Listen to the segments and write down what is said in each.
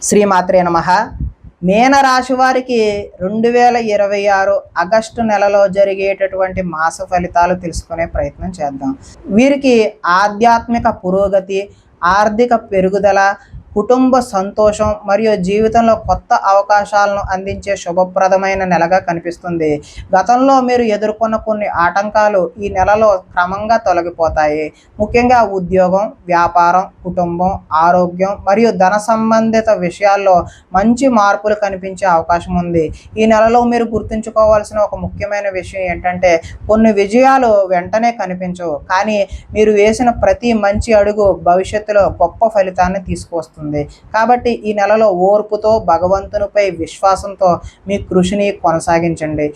శ్రీమాత్రే నమః. మీనరాశి వారికి 2026 ఆగస్టు నెలలో జరిగేటటువంటి మాస ఫలితాలు తెలుసుకునే ప్రయత్నం చేద్దాం. వీరికి ఆధ్యాత్మిక పురోగతి, ఆర్థిక పెరుగుదల, కుటుంబ సంతోషం మరియు జీవితంలో కొత్త అవకాశాలను అందించే శుభప్రదమైన నెలగా కనిపిస్తుంది. గతంలో మీరు ఎదుర్కొన్న కొన్ని ఆటంకాలు ఈ నెలలో క్రమంగా తొలగిపోతాయి. ముఖ్యంగా ఉద్యోగం, వ్యాపారం, కుటుంబం, ఆరోగ్యం మరియు ధన సంబంధిత విషయాల్లో మంచి మార్పులు కనిపించే అవకాశం ఉంది. ఈ నెలలో మీరు గుర్తుంచుకోవాల్సిన ఒక ముఖ్యమైన విషయం ఏంటంటే, కొన్ని విజయాలు వెంటనే కనిపించవు, కానీ మీరు వేసిన ప్రతి మంచి అడుగు భవిష్యత్తులో గొప్ప ఫలితాన్ని తీసుకువస్తుంది. కాబట్టి ఈ నెలలో ఓర్పుతో, భగవంతునిపై విశ్వాసంతో మీ కృషిని కొనసాగించండి.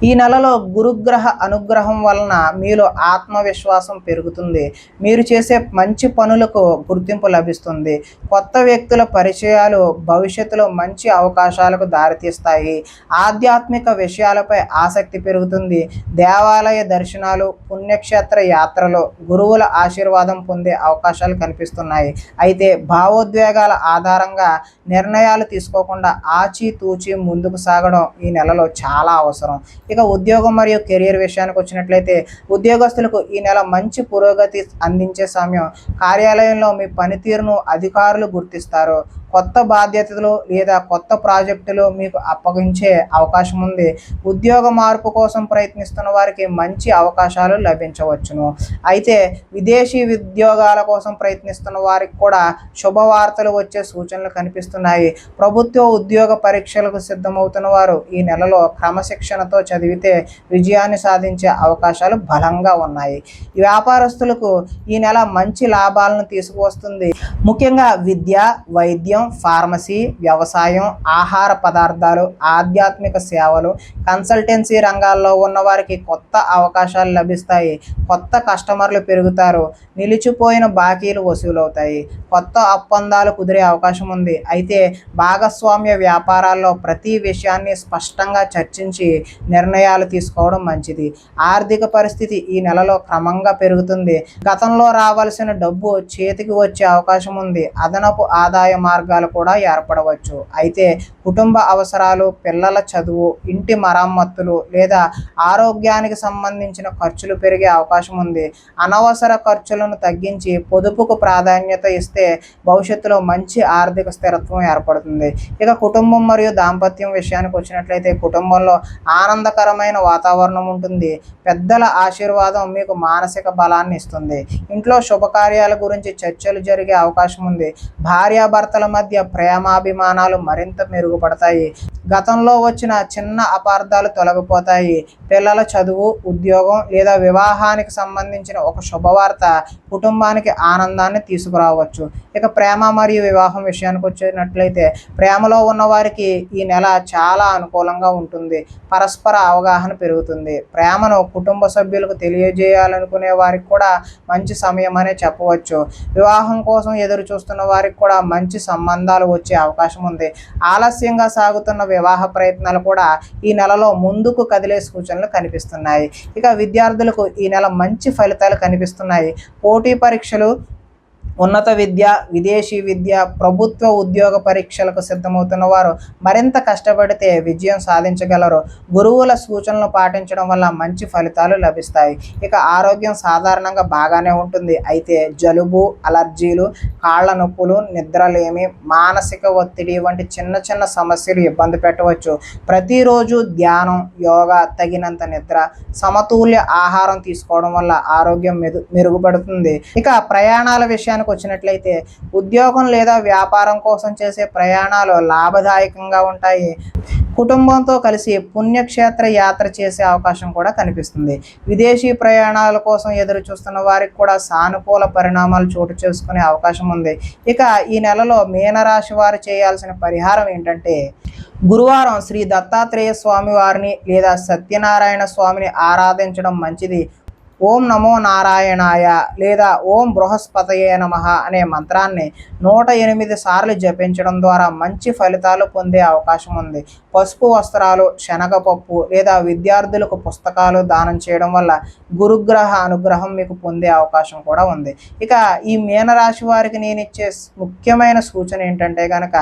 ఈ నెలలో గురుగ్రహ అనుగ్రహం వలన మీలో ఆత్మవిశ్వాసం పెరుగుతుంది. మీరు చేసే మంచి పనులకు గుర్తింపు లభిస్తుంది. కొత్త వ్యక్తుల పరిచయాలు భవిష్యత్తులో మంచి అవకాశాలకు దారితీస్తాయి. ఆధ్యాత్మిక విషయాలపై ఆసక్తి పెరుగుతుంది. దేవాలయ దర్శనాలు, పుణ్యక్షేత్ర యాత్రలు, గురువుల ఆశీర్వాదం పొందే అవకాశాలు కనిపిస్తున్నాయి. అయితే భావోద్వేగ ఆధారంగా నిర్ణయాలు తీసుకోకుండా ఆచితూచి ముందుకు సాగడం ఈ నెలలో చాలా అవసరం. ఇక ఉద్యోగం మరియు కెరీర్ విషయానికి వచ్చినట్లయితే, ఉద్యోగస్తులకు ఈ నెల మంచి పురోగతి అందించే సమయం. కార్యాలయంలో మీ పనితీరును అధికారులు గుర్తిస్తారు. కొత్త బాధ్యతలు లేదా కొత్త ప్రాజెక్టులు మీకు అప్పగించే అవకాశం ఉంది. ఉద్యోగ మార్పు కోసం ప్రయత్నిస్తున్న వారికి మంచి అవకాశాలు లభించవచ్చును. అయితే విదేశీ ఉద్యోగాల కోసం ప్రయత్నిస్తున్న వారికి కూడా శుభవార్తలు వచ్చే సూచనలు కనిపిస్తున్నాయి. ప్రభుత్వ ఉద్యోగ పరీక్షలకు సిద్ధమవుతున్న వారు ఈ నెలలో క్రమశిక్షణతో చదివితే విజయాన్ని సాధించే అవకాశాలు బలంగా ఉన్నాయి. వ్యాపారస్తులకు ఈ నెల మంచి లాభాలను తీసుకువస్తుంది. ముఖ్యంగా విద్య, వైద్యం, ఫార్మసీ, వ్యవసాయం, ఆహార పదార్థాలు, ఆధ్యాత్మిక సేవలు, కన్సల్టెన్సీ రంగాల్లో ఉన్న వారికి కొత్త అవకాశాలు లభిస్తాయి. కొత్త కస్టమర్లు పెరుగుతారు. నిలిచిపోయిన బాకీలు వసూలవుతాయి. కొత్త ఒప్పందాలు కుదిరే అవకాశం ఉంది. అయితే భాగస్వామ్య వ్యాపారాల్లో ప్రతి విషయాన్ని స్పష్టంగా చర్చించి నిర్ణయాలు తీసుకోవడం మంచిది. ఆర్థిక పరిస్థితి ఈ నెలలో క్రమంగా పెరుగుతుంది. గతంలో రావాల్సిన డబ్బు చేతికి వచ్చే అవకాశం ఉంది. అదనపు ఆదాయ మార్గాలు కూడా ఏర్పడవచ్చు. అయితే కుటుంబ అవసరాలు, పిల్లల చదువు, ఇంటి మరమ్మతులు లేదా ఆరోగ్యానికి సంబంధించిన ఖర్చులు పెరిగే అవకాశం ఉంది. అనవసర ఖర్చులను తగ్గించి పొదుపుకు ప్రాధాన్యత ఇస్తే భవిష్యత్తులో మంచి ఆర్థిక స్థిరత్వం ఏర్పడుతుంది. ఇక కుటుంబం మరియు దాంపత్యం విషయానికి వచ్చినట్లయితే, కుటుంబంలో ఆనందకరమైన వాతావరణం ఉంటుంది. పెద్దల ఆశీర్వాదం మీకు మానసిక బలాన్ని ఇస్తుంది. ఇంట్లో శుభకార్యాల గురించి చర్చలు జరిగే అవకాశం ఉంది. భార్యాభర్తల మధ్య ప్రేమాభిమానాలు మరింత మెరుగుపడతాయి. గతంలో వచ్చిన చిన్న అపార్థాలు తొలగిపోతాయి. పిల్లల చదువు, ఉద్యోగం లేదా వివాహానికి సంబంధించిన ఒక శుభవార్త కుటుంబానికి ఆనందాన్ని తీసుకురావచ్చు. ఇక ప్రేమ మరియు వివాహం విషయానికి వచ్చినట్లయితే, ప్రేమలో ఉన్న వారికి ఈ నెల చాలా అనుకూలంగా ఉంటుంది. పరస్పర అవగాహన పెరుగుతుంది. ప్రేమను కుటుంబ సభ్యులకు తెలియజేయాలనుకునే వారికి కూడా మంచి సమయం అనే చెప్పవచ్చు. వివాహం కోసం ఎదురు చూస్తున్న వారికి కూడా మంచి సంబంధాలు వచ్చే అవకాశం ఉంది. ఆలస్యంగా సాగుతున్న వివాహ ప్రయత్నాలు కూడా ఈ నెలలో ముందుకు కదిలే సూచనలు కనిపిస్తున్నాయి. ఇక విద్యార్థులకు ఈ నెల మంచి ఫలితాలు కనిపిస్తున్నాయి. పోటీ పరీక్షలు, ఉన్నత విద్య, విదేశీ విద్య, ప్రభుత్వ ఉద్యోగ పరీక్షలకు సిద్ధమవుతున్న వారు మరింత కష్టపడితే విజయం సాధించగలరు. గురువుల సూచనలు పాటించడం వల్ల మంచి ఫలితాలు లభిస్తాయి. ఇక ఆరోగ్యం సాధారణంగా బాగానే ఉంటుంది. అయితే జలుబు, అలర్జీలు, కాళ్ళ నొప్పులు, నిద్రలేమి, మానసిక ఒత్తిడి వంటి చిన్న చిన్న సమస్యలు ఇబ్బంది పెట్టవచ్చు. ప్రతిరోజు ధ్యానం, యోగా, తగినంత నిద్ర, సమతుల్య ఆహారం తీసుకోవడం వల్ల ఆరోగ్యం మెరుగుపడుతుంది. ఇక ప్రయాణాల విషయానికి వచ్చినట్లయితే, ఉద్యోగం లేదా వ్యాపారం కోసం చేసే ప్రయాణాలు లాభదాయకంగా ఉంటాయి. కుటుంబంతో కలిసి పుణ్యక్షేత్ర యాత్ర చేసే అవకాశం కూడా కనిపిస్తుంది. విదేశీ ప్రయాణాల కోసం ఎదురు చూస్తున్న వారికి కూడా సానుకూల పరిణామాలు చోటు చేసుకునే అవకాశం ఉంది. ఇక ఈ నెలలో మీనరాశి వారు చేయాల్సిన పరిహారం ఏంటంటే, గురువారం శ్రీ దత్తాత్రేయ స్వామి వారిని లేదా సత్యనారాయణ స్వామిని ఆరాధించడం మంచిది. ఓం నమో నారాయణాయ లేదా ఓం బృహస్పతయే నమః అనే మంత్రాన్ని 108 సార్లు జపించడం ద్వారా మంచి ఫలితాలు పొందే అవకాశం ఉంది. పసుపు వస్త్రాలు, శనగపప్పు లేదా విద్యార్థులకు పుస్తకాలు దానం చేయడం వల్ల గురుగ్రహ అనుగ్రహం మీకు పొందే అవకాశం కూడా ఉంది. ఇక ఈ మీనరాశి వారికి నేను ఇచ్చే ముఖ్యమైన సూచన ఏంటంటే కనుక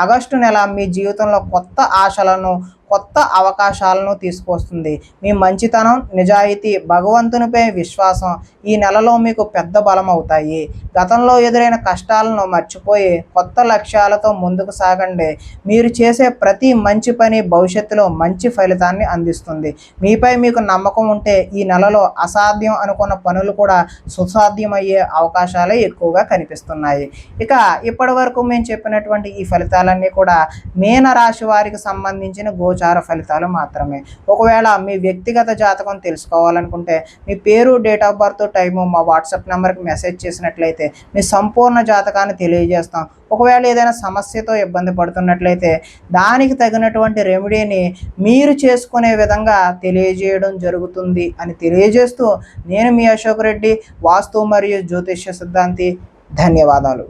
ఆగస్టు నెల మీ జీవితంలో కొత్త ఆశలను, కొత్త అవకాశాలను తీసుకొస్తుంది. మీ మంచితనం, నిజాయితీ, భగవంతునిపై విశ్వాసం ఈ నెలలో మీకు పెద్ద బలం అవుతాయి. గతంలో ఎదురైన కష్టాలను మర్చిపోయి కొత్త లక్ష్యాలతో ముందుకు సాగండి. మీరు చేసే ప్రతి మంచి పని భవిష్యత్తులో మంచి ఫలితాన్ని అందిస్తుంది. మీపై మీకు నమ్మకం ఉంటే ఈ నెలలో అసాధ్యం అనుకున్న పనులు కూడా సుసాధ్యమయ్యే అవకాశాలే ఎక్కువగా కనిపిస్తున్నాయి. ఇక ఇప్పటి వరకు మేము చెప్పినటువంటి ఈ ఫలితాలన్నీ కూడా మీనరాశి వారికి సంబంధించిన గోచార ఫలితాలు మాత్రమే. ఒకవేళ మీ వ్యక్తిగత జాతకం తెలుసుకోవాలనుకుంటే మీ పేరు, డేట్ ఆఫ్ బర్త్, టైము మా వాట్సాప్ నెంబర్కి మెసేజ్ చేసినట్లయితే మీ సంపూర్ణ జాతకాన్ని తెలియజేస్తాం. ఒకవేళ ఏదైనా సమస్యతో ఇబ్బంది పడుతున్నట్లయితే దానికి తగినటువంటి రెమెడీని మీరు చేసుకునే విధంగా తెలియజేయడం జరుగుతుంది అని తెలియజేస్తూ నేను మీ అశోక్ రెడ్డి, వాస్తు మరియు జ్యోతిష్య సిద్ధాంతి. ధన్యవాదాలు.